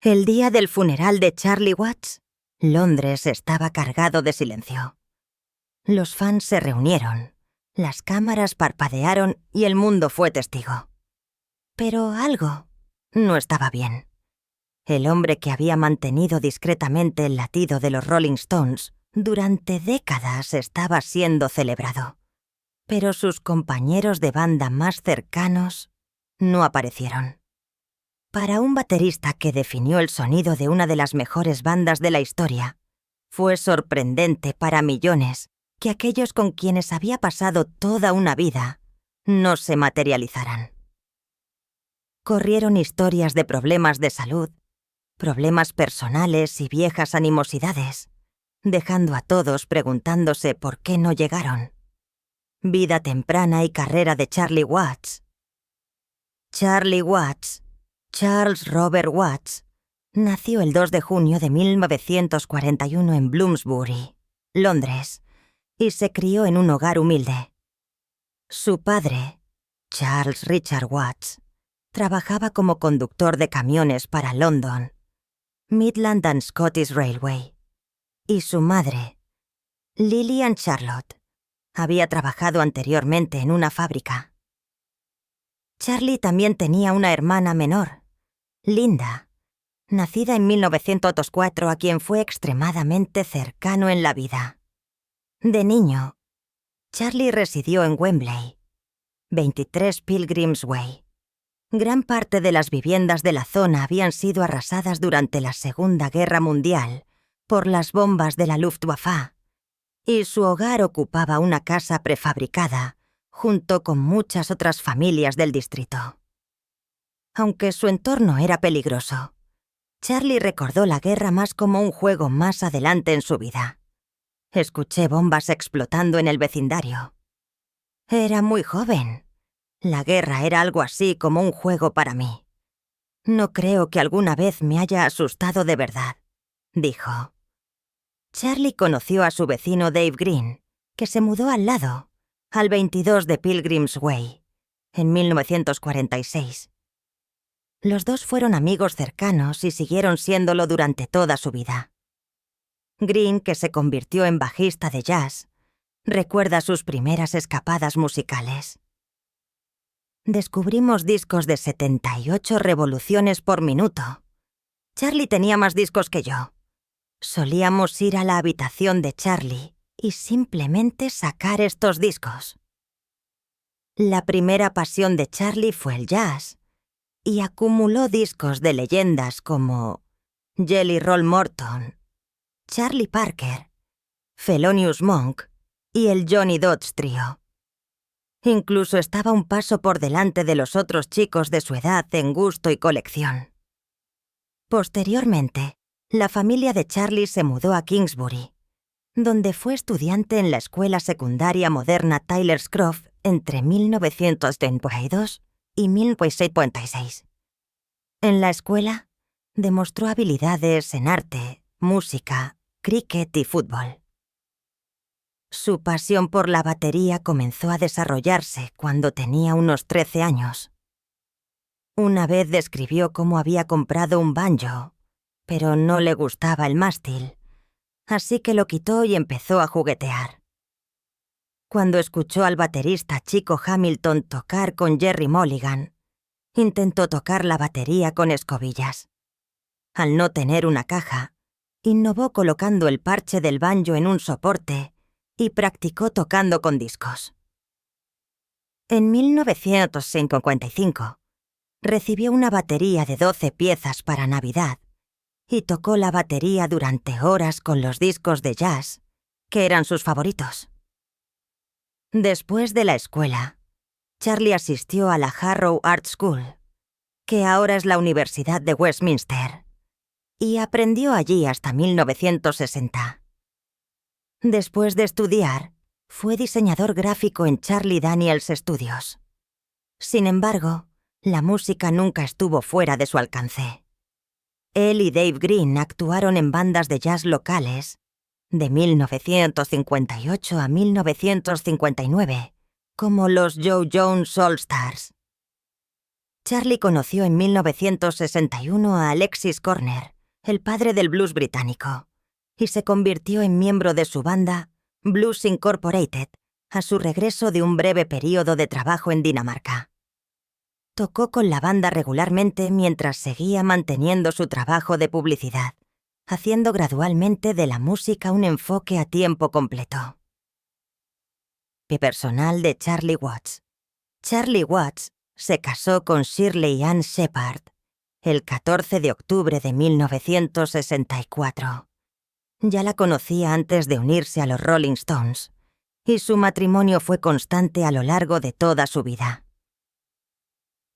El día del funeral de Charlie Watts, Londres estaba cargado de silencio. Los fans se reunieron, las cámaras parpadearon y el mundo fue testigo. Pero algo no estaba bien. El hombre que había mantenido discretamente el latido de los Rolling Stones durante décadas estaba siendo celebrado. Pero sus compañeros de banda más cercanos no aparecieron. Para un baterista que definió el sonido de una de las mejores bandas de la historia, fue sorprendente para millones que aquellos con quienes había pasado toda una vida no se materializaran. Corrieron historias de problemas de salud, problemas personales y viejas animosidades, dejando a todos preguntándose por qué no llegaron. Vida temprana y carrera de Charlie Watts. Charlie Watts, Charles Robert Watts, nació el 2 de junio de 1941 en Bloomsbury, Londres, y se crió en un hogar humilde. Su padre, Charles Richard Watts, trabajaba como conductor de camiones para London, Midland and Scottish Railway, y su madre, Lillian Charlotte, había trabajado anteriormente en una fábrica. Charlie también tenía una hermana menor, Linda, nacida en 1904, a quien fue extremadamente cercano en la vida. De niño, Charlie residió en Wembley, 23 Pilgrims Way. Gran parte de las viviendas de la zona habían sido arrasadas durante la Segunda Guerra Mundial por las bombas de la Luftwaffe, y su hogar ocupaba una casa prefabricada junto con muchas otras familias del distrito. Aunque su entorno era peligroso, Charlie recordó la guerra más como un juego más adelante en su vida. Escuché bombas explotando en el vecindario. Era muy joven. La guerra era algo así como un juego para mí. No creo que alguna vez me haya asustado de verdad, dijo. Charlie conoció a su vecino Dave Green, que se mudó al lado, al 22 de Pilgrims Way, en 1946. Los dos fueron amigos cercanos y siguieron siéndolo durante toda su vida. Green, que se convirtió en bajista de jazz, recuerda sus primeras escapadas musicales. Descubrimos discos de 78 revoluciones por minuto. Charlie tenía más discos que yo. Solíamos ir a la habitación de Charlie y simplemente sacar estos discos. La primera pasión de Charlie fue el jazz, y acumuló discos de leyendas como Jelly Roll Morton, Charlie Parker, Thelonious Monk y el Johnny Dodds Trio. Incluso estaba un paso por delante de los otros chicos de su edad en gusto y colección. Posteriormente, la familia de Charlie se mudó a Kingsbury, donde fue estudiante en la escuela secundaria moderna Tyler's Croft entre 1932 y 1956. En la escuela, demostró habilidades en arte, música, cricket y fútbol. Su pasión por la batería comenzó a desarrollarse cuando tenía unos 13 años. Una vez describió cómo había comprado un banjo, pero no le gustaba el mástil, así que lo quitó y empezó a juguetear. Cuando escuchó al baterista Chico Hamilton tocar con Gerry Mulligan, intentó tocar la batería con escobillas. Al no tener una caja, innovó colocando el parche del banjo en un soporte y practicó tocando con discos. En 1955, recibió una batería de 12 piezas para Navidad y tocó la batería durante horas con los discos de jazz, que eran sus favoritos. Después de la escuela, Charlie asistió a la Harrow Art School, que ahora es la Universidad de Westminster, y aprendió allí hasta 1960. Después de estudiar, fue diseñador gráfico en Charlie Daniels Studios. Sin embargo, la música nunca estuvo fuera de su alcance. Él y Dave Green actuaron en bandas de jazz locales de 1958 a 1959, como los Joe Jones All Stars. Charlie conoció en 1961 a Alexis Corner, el padre del blues británico, y se convirtió en miembro de su banda Blues Incorporated a su regreso de un breve período de trabajo en Dinamarca. Tocó con la banda regularmente mientras seguía manteniendo su trabajo de publicidad, haciendo gradualmente de la música un enfoque a tiempo completo. Personal de Charlie Watts. Charlie Watts se casó con Shirley Ann Shepard el 14 de octubre de 1964. Ya la conocía antes de unirse a los Rolling Stones, y su matrimonio fue constante a lo largo de toda su vida.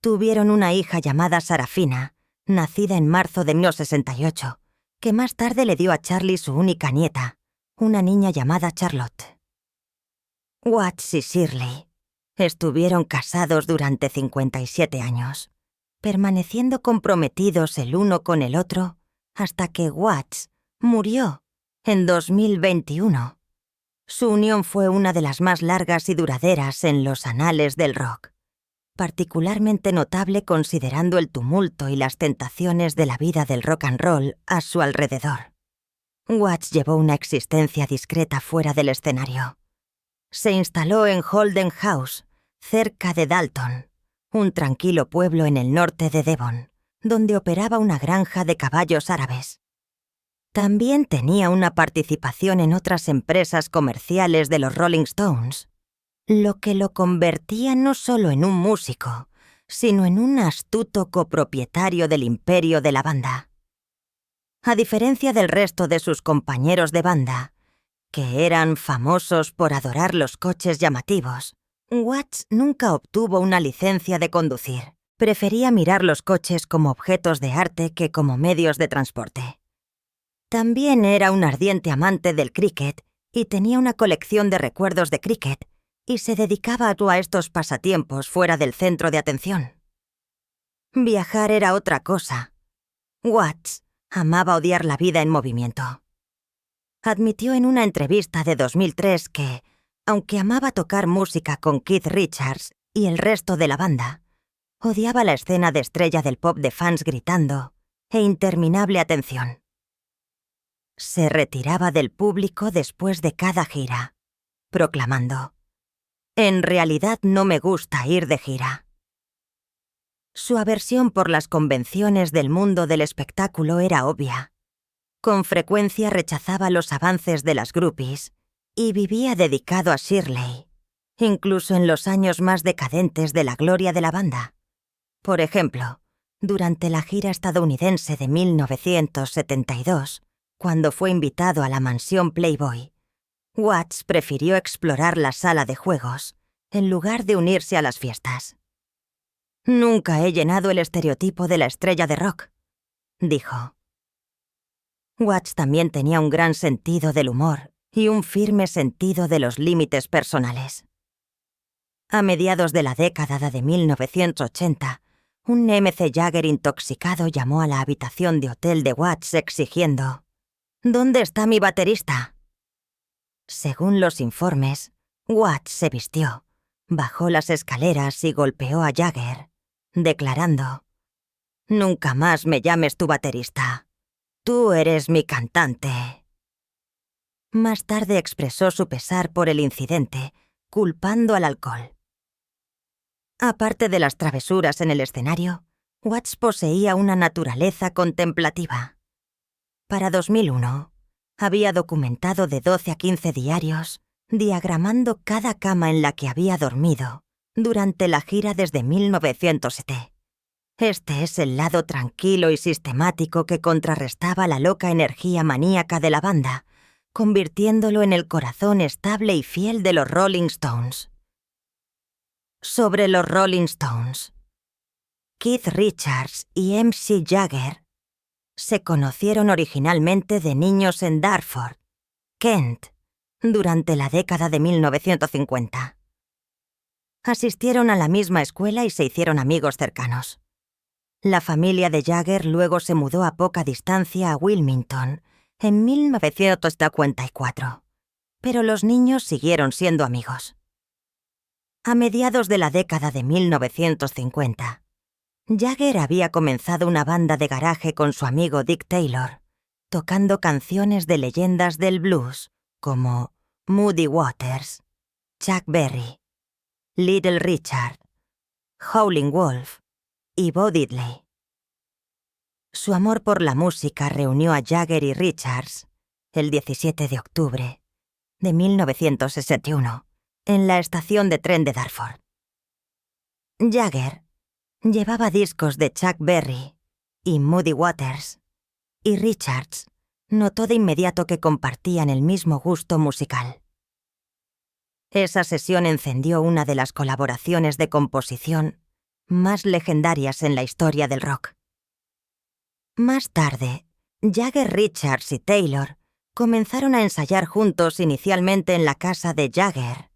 Tuvieron una hija llamada Sarafina, nacida en marzo de 1968, que más tarde le dio a Charlie su única nieta, una niña llamada Charlotte. Watts y Shirley estuvieron casados durante 57 años, permaneciendo comprometidos el uno con el otro hasta que Watts murió en 2021. Su unión fue una de las más largas y duraderas en los anales del rock, particularmente notable considerando el tumulto y las tentaciones de la vida del rock and roll a su alrededor. Watts llevó una existencia discreta fuera del escenario. Se instaló en Holden House, cerca de Dalton, un tranquilo pueblo en el norte de Devon, donde operaba una granja de caballos árabes. También tenía una participación en otras empresas comerciales de los Rolling Stones, lo que lo convertía no solo en un músico, sino en un astuto copropietario del imperio de la banda. A diferencia del resto de sus compañeros de banda, que eran famosos por adorar los coches llamativos, Watts nunca obtuvo una licencia de conducir. Prefería mirar los coches como objetos de arte que como medios de transporte. También era un ardiente amante del cricket y tenía una colección de recuerdos de cricket, y se dedicaba a estos pasatiempos fuera del centro de atención. Viajar era otra cosa. Watts amaba odiar la vida en movimiento. Admitió en una entrevista de 2003 que, aunque amaba tocar música con Keith Richards y el resto de la banda, odiaba la escena de estrella del pop de fans gritando e interminable atención. Se retiraba del público después de cada gira, proclamando: «En realidad no me gusta ir de gira». Su aversión por las convenciones del mundo del espectáculo era obvia. Con frecuencia rechazaba los avances de las groupies y vivía dedicado a Shirley, incluso en los años más decadentes de la gloria de la banda. Por ejemplo, durante la gira estadounidense de 1972, cuando fue invitado a la mansión Playboy, Watts prefirió explorar la sala de juegos en lugar de unirse a las fiestas. «Nunca he llenado el estereotipo de la estrella de rock», dijo. Watts también tenía un gran sentido del humor y un firme sentido de los límites personales. A mediados de la década de 1980, un MC Jagger intoxicado llamó a la habitación de hotel de Watts exigiendo: «¿Dónde está mi baterista?». Según los informes, Watts se vistió, bajó las escaleras y golpeó a Jagger, declarando: «Nunca más me llames tu baterista. Tú eres mi cantante». Más tarde expresó su pesar por el incidente, culpando al alcohol. Aparte de las travesuras en el escenario, Watts poseía una naturaleza contemplativa. Para 2001, había documentado de 12 a 15 diarios, diagramando cada cama en la que había dormido durante la gira desde 1907. Este es el lado tranquilo y sistemático que contrarrestaba la loca energía maníaca de la banda, convirtiéndolo en el corazón estable y fiel de los Rolling Stones. Sobre los Rolling Stones. Keith Richards y MC Jagger se conocieron originalmente de niños en Dartford, Kent, durante la década de 1950. Asistieron a la misma escuela y se hicieron amigos cercanos. La familia de Jagger luego se mudó a poca distancia a Wilmington en 1954, pero los niños siguieron siendo amigos. A mediados de la década de 1950, Jagger había comenzado una banda de garaje con su amigo Dick Taylor, tocando canciones de leyendas del blues como Muddy Waters, Chuck Berry, Little Richard, Howlin' Wolf y Bo Diddley. Su amor por la música reunió a Jagger y Richards el 17 de octubre de 1961 en la estación de tren de Dartford. Jagger llevaba discos de Chuck Berry y Muddy Waters, y Richards notó de inmediato que compartían el mismo gusto musical. Esa sesión encendió una de las colaboraciones de composición más legendarias en la historia del rock. Más tarde, Jagger, Richards y Taylor comenzaron a ensayar juntos inicialmente en la casa de Jagger,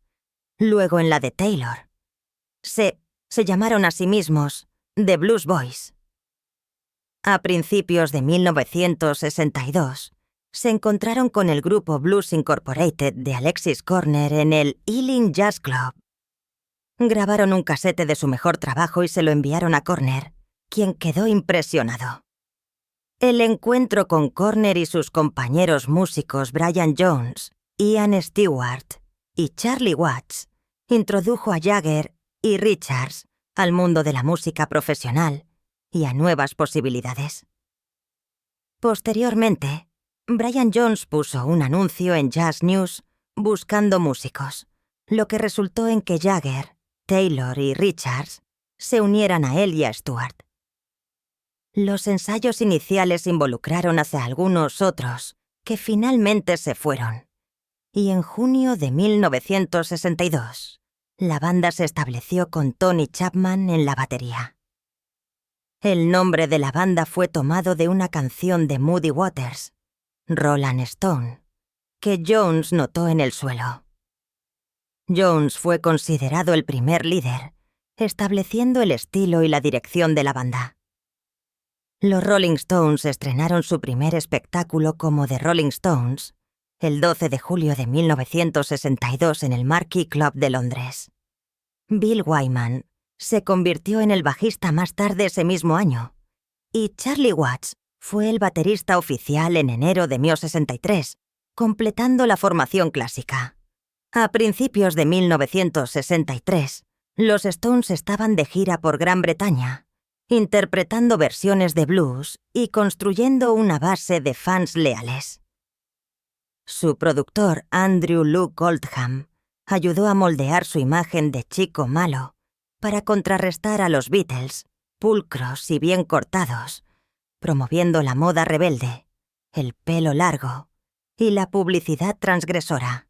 luego en la de Taylor. Se llamaron a sí mismos The Blues Boys. A principios de 1962, se encontraron con el grupo Blues Incorporated de Alexis Corner en el Ealing Jazz Club. Grabaron un casete de su mejor trabajo y se lo enviaron a Corner, quien quedó impresionado. El encuentro con Corner y sus compañeros músicos Brian Jones, Ian Stewart y Charlie Watts introdujo a Jagger y Richards al mundo de la música profesional y a nuevas posibilidades. Posteriormente, Brian Jones puso un anuncio en Jazz News buscando músicos, lo que resultó en que Jagger, Taylor y Richards se unieran a él y a Stewart. Los ensayos iniciales involucraron hacia algunos otros, que finalmente se fueron. Y en junio de 1962, la banda se estableció con Tony Chapman en la batería. El nombre de la banda fue tomado de una canción de Muddy Waters, Rolling Stone, que Jones notó en el suelo. Jones fue considerado el primer líder, estableciendo el estilo y la dirección de la banda. Los Rolling Stones estrenaron su primer espectáculo como The Rolling Stones el 12 de julio de 1962 en el Marquee Club de Londres. Bill Wyman se convirtió en el bajista más tarde ese mismo año, y Charlie Watts fue el baterista oficial en enero de 1963, completando la formación clásica. A principios de 1963, los Stones estaban de gira por Gran Bretaña, interpretando versiones de blues y construyendo una base de fans leales. Su productor, Andrew Luke Oldham, ayudó a moldear su imagen de chico malo para contrarrestar a los Beatles, pulcros y bien cortados, promoviendo la moda rebelde, el pelo largo y la publicidad transgresora.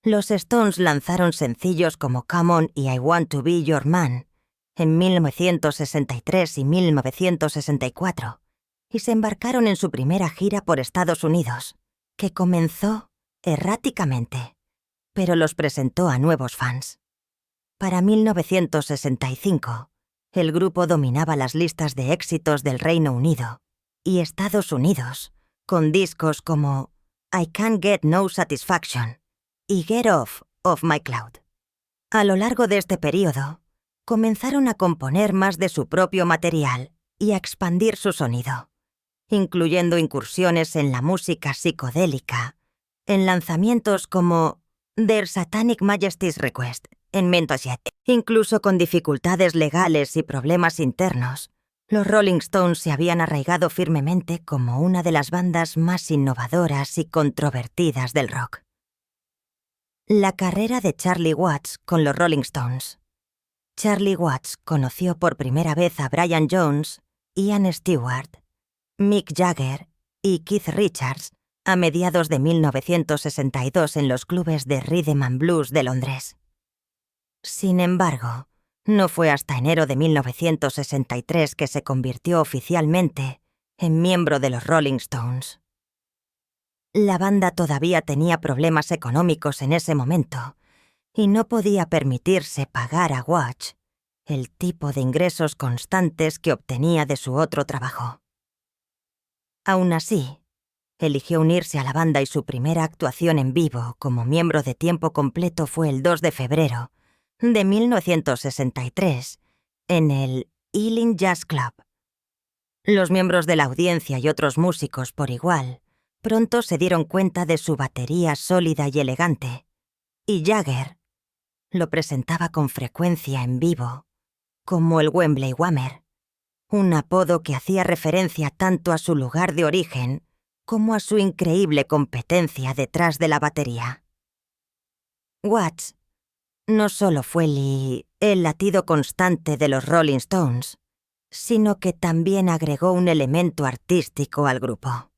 Los Stones lanzaron sencillos como Come On y I Want to Be Your Man en 1963 y 1964, y se embarcaron en su primera gira por Estados Unidos, que comenzó erráticamente, pero los presentó a nuevos fans. Para 1965, el grupo dominaba las listas de éxitos del Reino Unido y Estados Unidos, con discos como I Can't Get No Satisfaction y Get Off of My Cloud. A lo largo de este periodo, comenzaron a componer más de su propio material y a expandir su sonido, incluyendo incursiones en la música psicodélica, en lanzamientos como Their Satanic Majesty's Request en Mentojet. Incluso con dificultades legales y problemas internos, los Rolling Stones se habían arraigado firmemente como una de las bandas más innovadoras y controvertidas del rock. La carrera de Charlie Watts con los Rolling Stones. Charlie Watts conoció por primera vez a Brian Jones, Ian Stewart, Mick Jagger y Keith Richards a mediados de 1962 en los clubes de Rhythm and Blues de Londres. Sin embargo, no fue hasta enero de 1963 que se convirtió oficialmente en miembro de los Rolling Stones. La banda todavía tenía problemas económicos en ese momento y no podía permitirse pagar a Watts el tipo de ingresos constantes que obtenía de su otro trabajo. Aún así, eligió unirse a la banda y su primera actuación en vivo como miembro de tiempo completo fue el 2 de febrero de 1963 en el Ealing Jazz Club. Los miembros de la audiencia y otros músicos por igual pronto se dieron cuenta de su batería sólida y elegante, y Jagger lo presentaba con frecuencia en vivo como el Wembley Whammer, un apodo que hacía referencia tanto a su lugar de origen como a su increíble competencia detrás de la batería. Watts no solo fue el latido constante de los Rolling Stones, sino que también agregó un elemento artístico al grupo.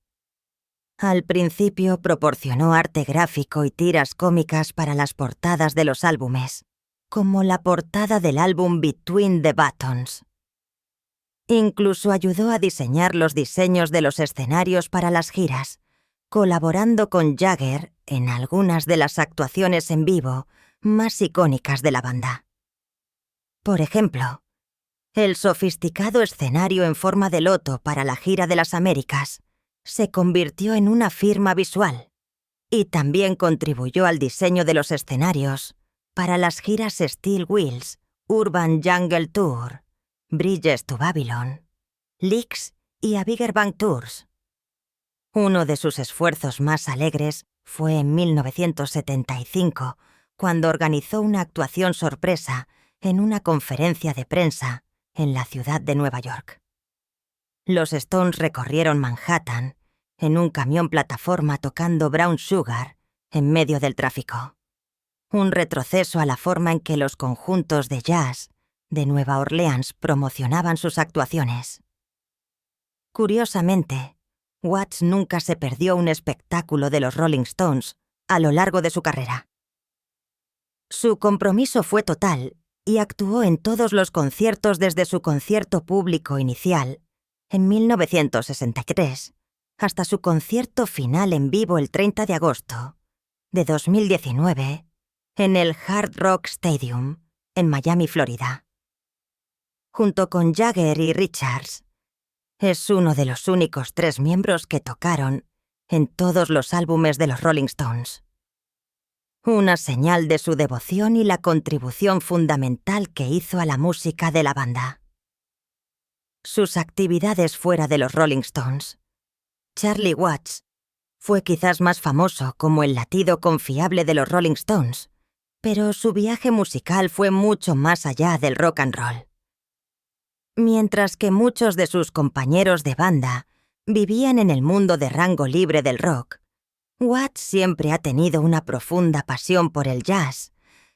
Al principio proporcionó arte gráfico y tiras cómicas para las portadas de los álbumes, como la portada del álbum Between the Buttons. Incluso ayudó a diseñar los diseños de los escenarios para las giras, colaborando con Jagger en algunas de las actuaciones en vivo más icónicas de la banda. Por ejemplo, el sofisticado escenario en forma de loto para la gira de las Américas se convirtió en una firma visual y también contribuyó al diseño de los escenarios para las giras Steel Wheels, Urban Jungle Tour, Bridges to Babylon, Licks y A Bigger Bang Tours. Uno de sus esfuerzos más alegres fue en 1975, cuando organizó una actuación sorpresa en una conferencia de prensa en la ciudad de Nueva York. Los Stones recorrieron Manhattan en un camión plataforma tocando Brown Sugar en medio del tráfico. Un retroceso a la forma en que los conjuntos de jazz de Nueva Orleans promocionaban sus actuaciones. Curiosamente, Watts nunca se perdió un espectáculo de los Rolling Stones a lo largo de su carrera. Su compromiso fue total y actuó en todos los conciertos desde su concierto público inicial, en 1963, hasta su concierto final en vivo el 30 de agosto de 2019 en el Hard Rock Stadium, en Miami, Florida. Junto con Jagger y Richards, es uno de los únicos 3 miembros que tocaron en todos los álbumes de los Rolling Stones. Una señal de su devoción y la contribución fundamental que hizo a la música de la banda. Sus actividades fuera de los Rolling Stones. Charlie Watts fue quizás más famoso como el latido confiable de los Rolling Stones, pero su viaje musical fue mucho más allá del rock and roll. Mientras que muchos de sus compañeros de banda vivían en el mundo de rango libre del rock, Watts siempre ha tenido una profunda pasión por el jazz,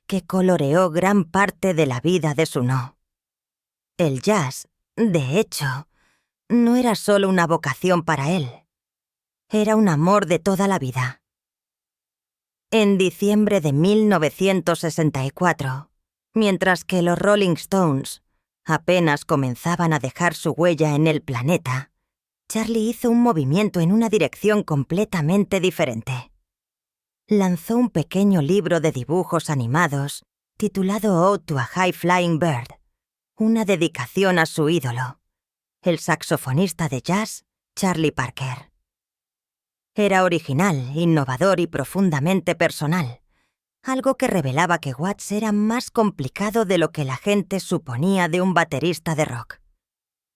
que coloreó gran parte de la vida de su no. El jazz, de hecho, no era solo una vocación para él, era un amor de toda la vida. En diciembre de 1964, mientras que los Rolling Stones apenas comenzaban a dejar su huella en el planeta, Charlie hizo un movimiento en una dirección completamente diferente. Lanzó un pequeño libro de dibujos animados titulado Ode to a High Flying Bird, una dedicación a su ídolo, el saxofonista de jazz Charlie Parker. Era original, innovador y profundamente personal, algo que revelaba que Watts era más complicado de lo que la gente suponía de un baterista de rock.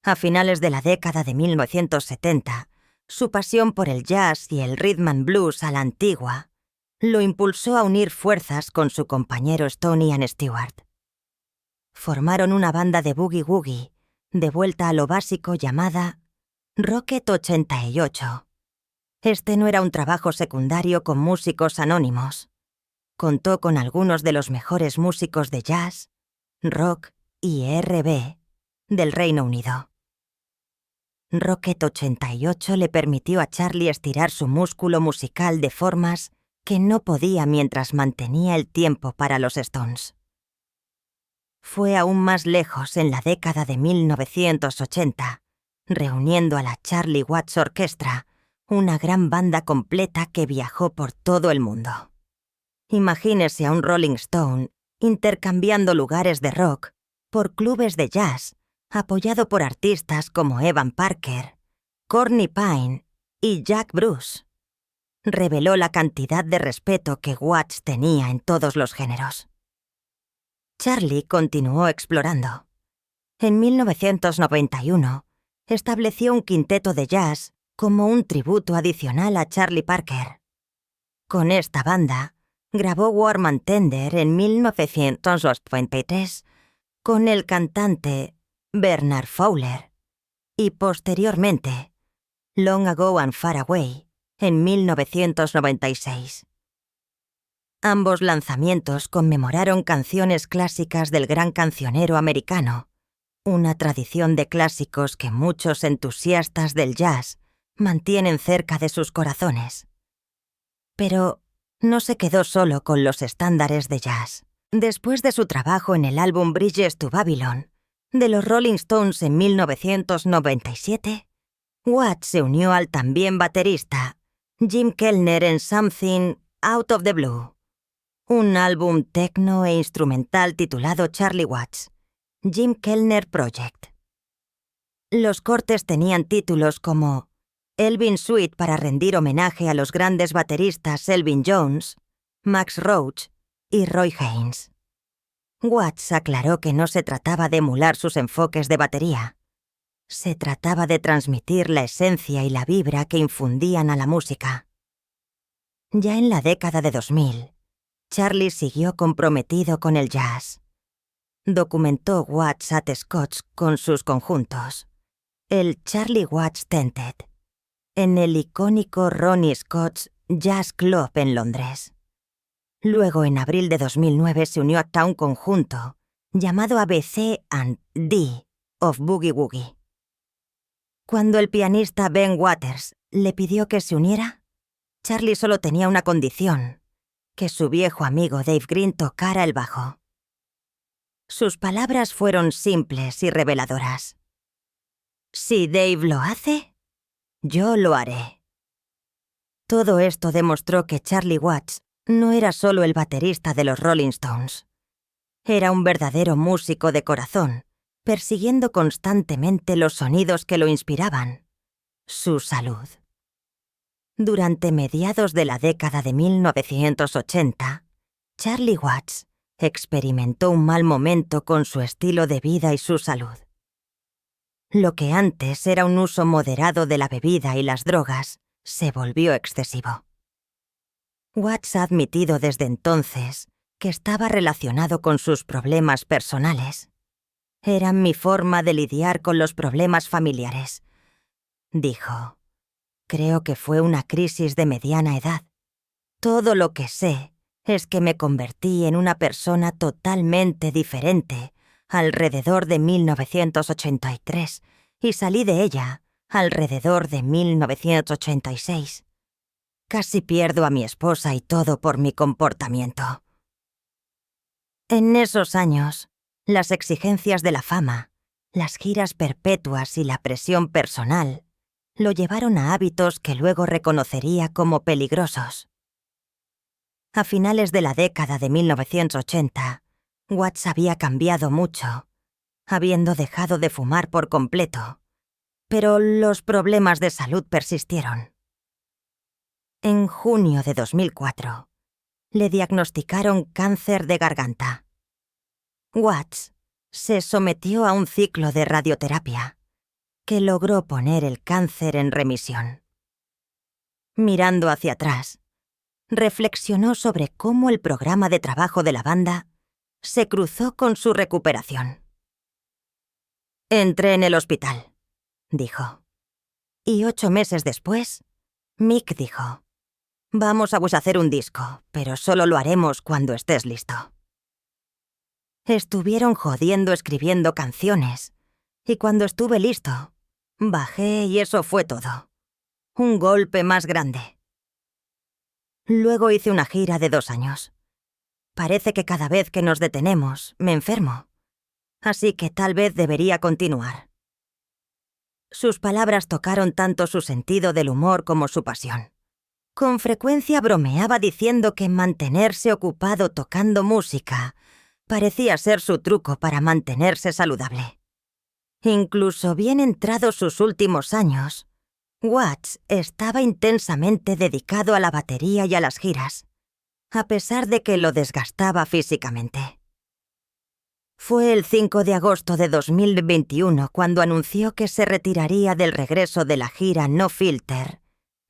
A finales de la década de 1970, su pasión por el jazz y el rhythm and blues a la antigua lo impulsó a unir fuerzas con su compañero Stone Ian Stewart. Formaron una banda de boogie-woogie de vuelta a lo básico llamada Rocket 88. Este no era un trabajo secundario con músicos anónimos. Contó con algunos de los mejores músicos de jazz, rock y R&B del Reino Unido. Rocket 88 le permitió a Charlie estirar su músculo musical de formas que no podía mientras mantenía el tiempo para los Stones. Fue aún más lejos en la década de 1980, reuniendo a la Charlie Watts Orchestra, una gran banda completa que viajó por todo el mundo. Imagínese a un Rolling Stone intercambiando lugares de rock por clubes de jazz, apoyado por artistas como Evan Parker, Courtney Pine y Jack Bruce. Reveló la cantidad de respeto que Watts tenía en todos los géneros. Charlie continuó explorando. En 1991, estableció un quinteto de jazz como un tributo adicional a Charlie Parker. Con esta banda, grabó Warm and Tender en 1923 con el cantante Bernard Fowler y posteriormente Long Ago and Far Away en 1996. Ambos lanzamientos conmemoraron canciones clásicas del gran cancionero americano, una tradición de clásicos que muchos entusiastas del jazz mantienen cerca de sus corazones. Pero no se quedó solo con los estándares de jazz. Después de su trabajo en el álbum Bridges to Babylon de los Rolling Stones en 1997, Watts se unió al también baterista Jim Kellner en Something Out of the Blue, un álbum techno e instrumental titulado Charlie Watts, Jim Kellner Project. Los cortes tenían títulos como Elvin Suite para rendir homenaje a los grandes bateristas Elvin Jones, Max Roach y Roy Haynes. Watts aclaró que no se trataba de emular sus enfoques de batería. Se trataba de transmitir la esencia y la vibra que infundían a la música. Ya en la década de 2000, Charlie siguió comprometido con el jazz. Documentó Watts at Scott's con sus conjuntos, el Charlie Watts Tented, en el icónico Ronnie Scott's Jazz Club en Londres. Luego, en abril de 2009, se unió a un conjunto llamado ABC and D of Boogie Woogie. Cuando el pianista Ben Waters le pidió que se uniera, Charlie solo tenía una condición: que su viejo amigo Dave Green tocara el bajo. Sus palabras fueron simples y reveladoras. Si Dave lo hace, yo lo haré. Todo esto demostró que Charlie Watts no era solo el baterista de los Rolling Stones. Era un verdadero músico de corazón, persiguiendo constantemente los sonidos que lo inspiraban: su salud. Durante mediados de la década de 1980, Charlie Watts experimentó un mal momento con su estilo de vida y su salud. Lo que antes era un uso moderado de la bebida y las drogas se volvió excesivo. Watts ha admitido desde entonces que estaba relacionado con sus problemas personales. Eran mi forma de lidiar con los problemas familiares, dijo. Creo que fue una crisis de mediana edad. Todo lo que sé es que me convertí en una persona totalmente diferente alrededor de 1983 y salí de ella alrededor de 1986. Casi pierdo a mi esposa y todo por mi comportamiento. En esos años, las exigencias de la fama, las giras perpetuas y la presión personal lo llevaron a hábitos que luego reconocería como peligrosos. A finales de la década de 1980, Watts había cambiado mucho, habiendo dejado de fumar por completo, pero los problemas de salud persistieron. En junio de 2004, le diagnosticaron cáncer de garganta. Watts se sometió a un ciclo de radioterapia que logró poner el cáncer en remisión. Mirando hacia atrás, reflexionó sobre cómo el programa de trabajo de la banda se cruzó con su recuperación. Entré en el hospital, dijo. Y 8 meses después, Mick dijo: vamos a hacer un disco, pero solo lo haremos cuando estés listo. Estuvieron jodiendo escribiendo canciones, y cuando estuve listo, bajé y eso fue todo. Un golpe más grande. Luego hice una gira de 2 años. Parece que cada vez que nos detenemos, me enfermo. Así que tal vez debería continuar. Sus palabras tocaron tanto su sentido del humor como su pasión. Con frecuencia bromeaba diciendo que mantenerse ocupado tocando música parecía ser su truco para mantenerse saludable. Incluso bien entrados sus últimos años, Watts estaba intensamente dedicado a la batería y a las giras, a pesar de que lo desgastaba físicamente. Fue el 5 de agosto de 2021 cuando anunció que se retiraría del regreso de la gira No Filter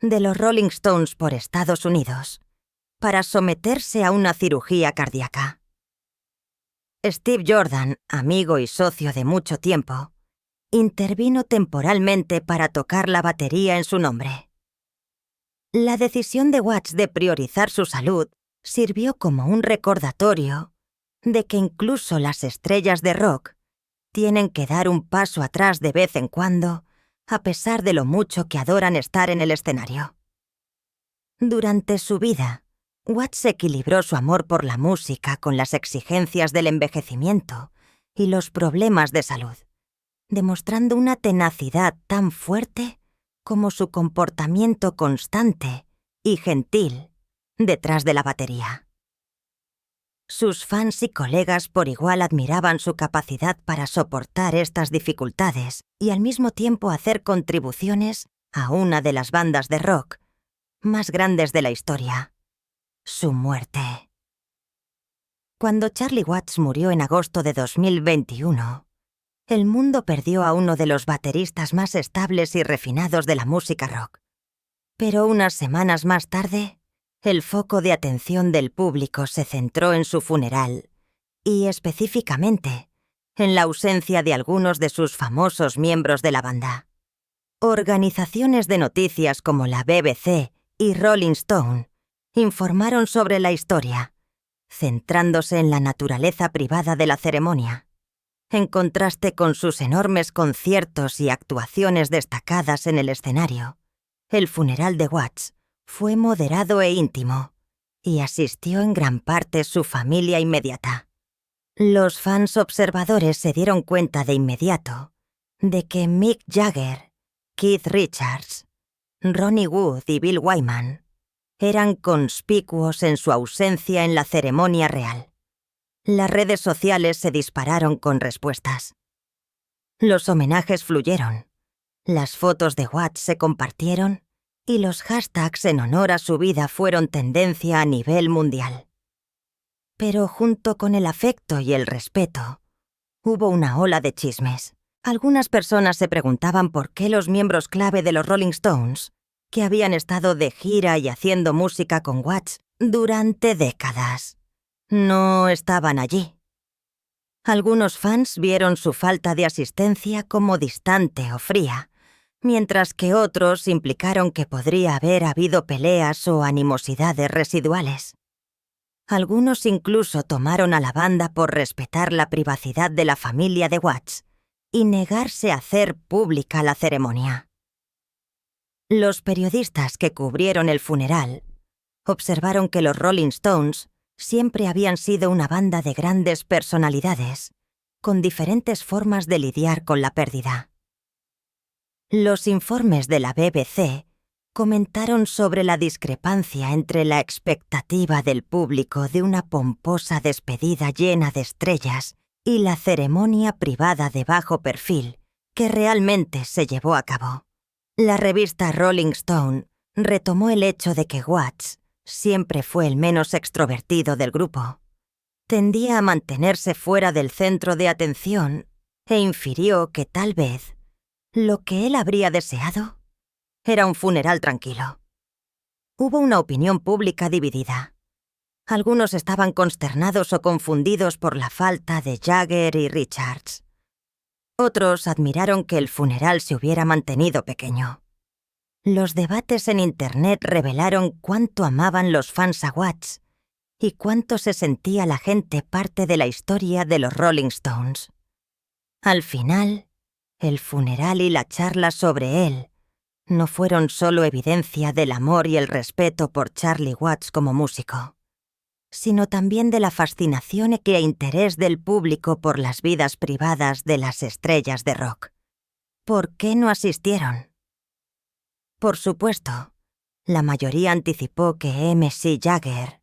de los Rolling Stones por Estados Unidos para someterse a una cirugía cardíaca. Steve Jordan, amigo y socio de mucho tiempo, intervino temporalmente para tocar la batería en su nombre. La decisión de Watts de priorizar su salud sirvió como un recordatorio de que incluso las estrellas de rock tienen que dar un paso atrás de vez en cuando, a pesar de lo mucho que adoran estar en el escenario. Durante su vida, Watts equilibró su amor por la música con las exigencias del envejecimiento y los problemas de salud, demostrando una tenacidad tan fuerte como su comportamiento constante y gentil detrás de la batería. Sus fans y colegas por igual admiraban su capacidad para soportar estas dificultades y al mismo tiempo hacer contribuciones a una de las bandas de rock más grandes de la historia: su muerte. Cuando Charlie Watts murió en agosto de 2021, el mundo perdió a uno de los bateristas más estables y refinados de la música rock. Pero unas semanas más tarde, el foco de atención del público se centró en su funeral y, específicamente, en la ausencia de algunos de sus famosos miembros de la banda. Organizaciones de noticias como la BBC y Rolling Stone informaron sobre la historia, centrándose en la naturaleza privada de la ceremonia. En contraste con sus enormes conciertos y actuaciones destacadas en el escenario, el funeral de Watts fue moderado e íntimo, y asistió en gran parte su familia inmediata. Los fans observadores se dieron cuenta de inmediato de que Mick Jagger, Keith Richards, Ronnie Wood y Bill Wyman eran conspicuos en su ausencia en la ceremonia real. Las redes sociales se dispararon con respuestas. Los homenajes fluyeron, las fotos de Watts se compartieron y los hashtags en honor a su vida fueron tendencia a nivel mundial. Pero junto con el afecto y el respeto, hubo una ola de chismes. Algunas personas se preguntaban por qué los miembros clave de los Rolling Stones, que habían estado de gira y haciendo música con Watts durante décadas, no estaban allí. Algunos fans vieron su falta de asistencia como distante o fría, mientras que otros implicaron que podría haber habido peleas o animosidades residuales. Algunos incluso tomaron a la banda por respetar la privacidad de la familia de Watts y negarse a hacer pública la ceremonia. Los periodistas que cubrieron el funeral observaron que los Rolling Stones siempre habían sido una banda de grandes personalidades, con diferentes formas de lidiar con la pérdida. Los informes de la BBC comentaron sobre la discrepancia entre la expectativa del público de una pomposa despedida llena de estrellas y la ceremonia privada de bajo perfil que realmente se llevó a cabo. La revista Rolling Stone retomó el hecho de que Watts siempre fue el menos extrovertido del grupo. Tendía a mantenerse fuera del centro de atención e infirió que tal vez lo que él habría deseado era un funeral tranquilo. Hubo una opinión pública dividida. Algunos estaban consternados o confundidos por la falta de Jagger y Richards. Otros admiraron que el funeral se hubiera mantenido pequeño. Los debates en Internet revelaron cuánto amaban los fans a Watts y cuánto se sentía la gente parte de la historia de los Rolling Stones. Al final, el funeral y la charla sobre él no fueron solo evidencia del amor y el respeto por Charlie Watts como músico, sino también de la fascinación e interés del público por las vidas privadas de las estrellas de rock. ¿Por qué no asistieron? Por supuesto, la mayoría anticipó que Mick Jagger,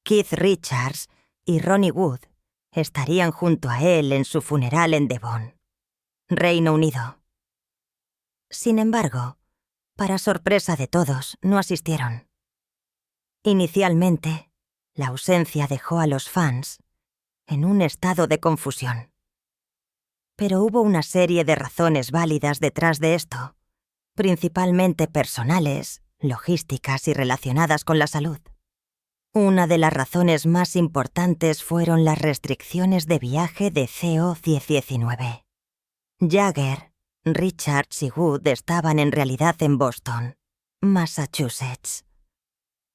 Keith Richards y Ronnie Wood estarían junto a él en su funeral en Devon, Reino Unido. Sin embargo, para sorpresa de todos, no asistieron. Inicialmente, la ausencia dejó a los fans en un estado de confusión. Pero hubo una serie de razones válidas detrás de esto, principalmente personales, logísticas y relacionadas con la salud. Una de las razones más importantes fueron las restricciones de viaje de CO-19. Jagger, Richards y Wood estaban en realidad en Boston, Massachusetts,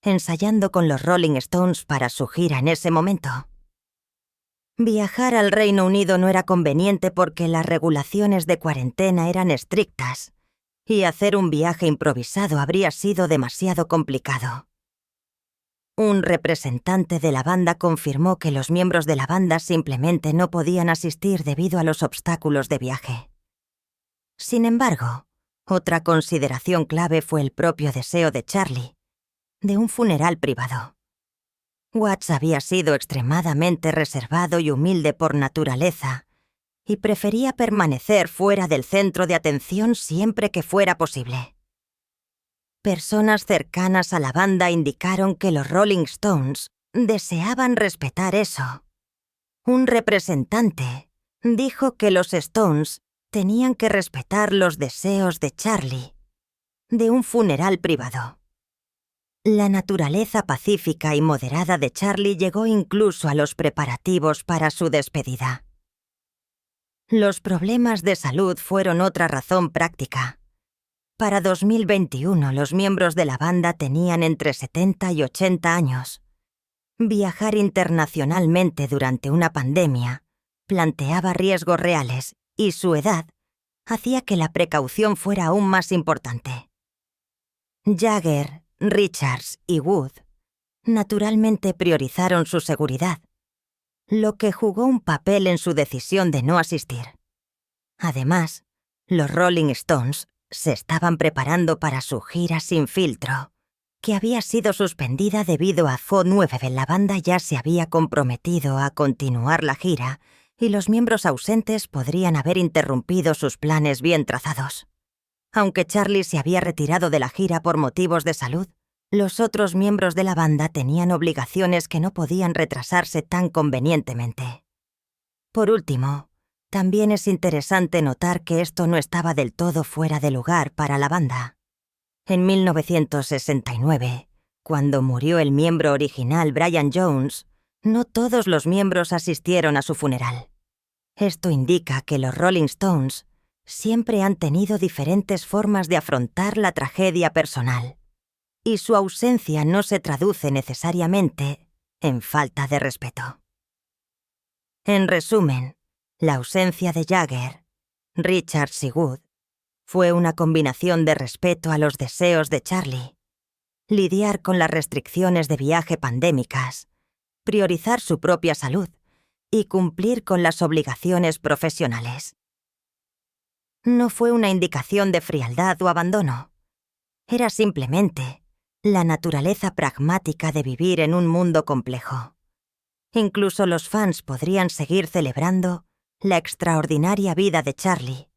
ensayando con los Rolling Stones para su gira en ese momento. Viajar al Reino Unido no era conveniente porque las regulaciones de cuarentena eran estrictas, y hacer un viaje improvisado habría sido demasiado complicado. Un representante de la banda confirmó que los miembros de la banda simplemente no podían asistir debido a los obstáculos de viaje. Sin embargo, otra consideración clave fue el propio deseo de Charlie, de un funeral privado. Watts había sido extremadamente reservado y humilde por naturaleza, y prefería permanecer fuera del centro de atención siempre que fuera posible. Personas cercanas a la banda indicaron que los Rolling Stones deseaban respetar eso. Un representante dijo que los Stones tenían que respetar los deseos de Charlie, de un funeral privado. La naturaleza pacífica y moderada de Charlie llegó incluso a los preparativos para su despedida. Los problemas de salud fueron otra razón práctica. Para 2021, los miembros de la banda tenían entre 70 y 80 años. Viajar internacionalmente durante una pandemia planteaba riesgos reales y su edad hacía que la precaución fuera aún más importante. Jagger, Richards y Wood naturalmente priorizaron su seguridad, lo que jugó un papel en su decisión de no asistir. Además, los Rolling Stones se estaban preparando para su gira sin filtro, que había sido suspendida debido a CO-9. La banda ya se había comprometido a continuar la gira y los miembros ausentes podrían haber interrumpido sus planes bien trazados. Aunque Charlie se había retirado de la gira por motivos de salud, los otros miembros de la banda tenían obligaciones que no podían retrasarse tan convenientemente. Por último, también es interesante notar que esto no estaba del todo fuera de lugar para la banda. En 1969, cuando murió el miembro original Brian Jones, no todos los miembros asistieron a su funeral. Esto indica que los Rolling Stones siempre han tenido diferentes formas de afrontar la tragedia personal, y su ausencia no se traduce necesariamente en falta de respeto. En resumen, la ausencia de Jagger, Richards y Wood fue una combinación de respeto a los deseos de Charlie, lidiar con las restricciones de viaje pandémicas, priorizar su propia salud y cumplir con las obligaciones profesionales. No fue una indicación de frialdad o abandono. Era simplemente la naturaleza pragmática de vivir en un mundo complejo. Incluso los fans podrían seguir celebrando la extraordinaria vida de Charlie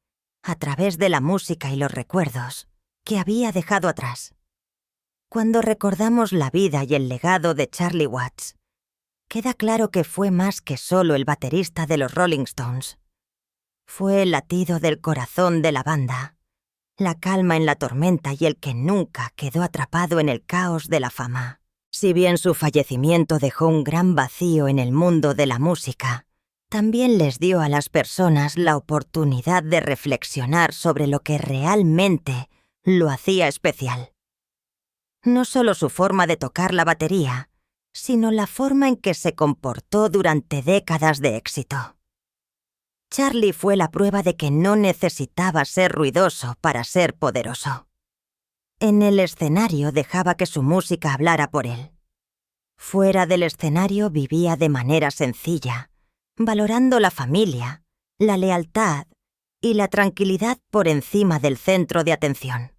a través de la música y los recuerdos que había dejado atrás. Cuando recordamos la vida y el legado de Charlie Watts, queda claro que fue más que solo el baterista de los Rolling Stones. Fue el latido del corazón de la banda, la calma en la tormenta y el que nunca quedó atrapado en el caos de la fama. Si bien su fallecimiento dejó un gran vacío en el mundo de la música, también les dio a las personas la oportunidad de reflexionar sobre lo que realmente lo hacía especial. No solo su forma de tocar la batería, sino la forma en que se comportó durante décadas de éxito. Charlie fue la prueba de que no necesitaba ser ruidoso para ser poderoso. En el escenario dejaba que su música hablara por él. Fuera del escenario vivía de manera sencilla, valorando la familia, la lealtad y la tranquilidad por encima del centro de atención.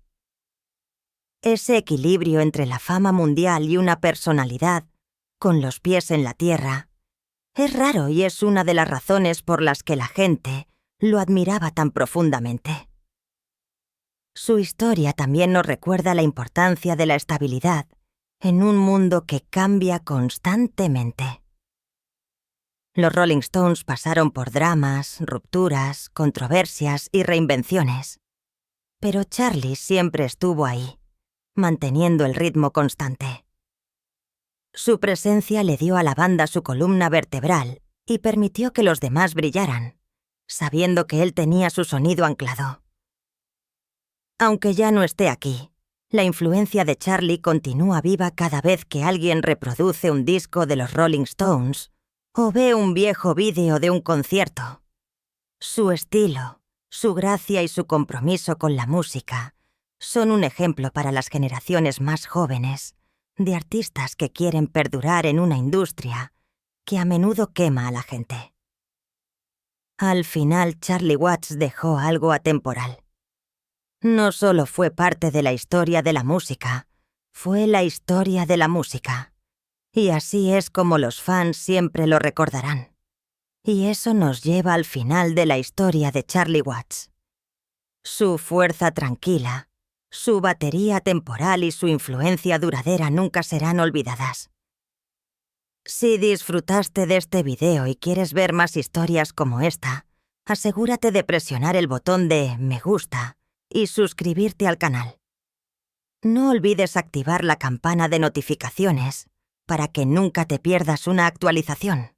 Ese equilibrio entre la fama mundial y una personalidad, con los pies en la tierra, es raro y es una de las razones por las que la gente lo admiraba tan profundamente. Su historia también nos recuerda la importancia de la estabilidad en un mundo que cambia constantemente. Los Rolling Stones pasaron por dramas, rupturas, controversias y reinvenciones. Pero Charlie siempre estuvo ahí, manteniendo el ritmo constante. Su presencia le dio a la banda su columna vertebral y permitió que los demás brillaran, sabiendo que él tenía su sonido anclado. Aunque ya no esté aquí, la influencia de Charlie continúa viva cada vez que alguien reproduce un disco de los Rolling Stones o ve un viejo vídeo de un concierto. Su estilo, su gracia y su compromiso con la música son un ejemplo para las generaciones más jóvenes de artistas que quieren perdurar en una industria que a menudo quema a la gente. Al final, Charlie Watts dejó algo atemporal. No solo fue parte de la historia de la música, fue la historia de la música. Y así es como los fans siempre lo recordarán. Y eso nos lleva al final de la historia de Charlie Watts. Su fuerza tranquila, su batería temporal y su influencia duradera nunca serán olvidadas. Si disfrutaste de este video y quieres ver más historias como esta, asegúrate de presionar el botón de me gusta y suscribirte al canal. No olvides activar la campana de notificaciones para que nunca te pierdas una actualización.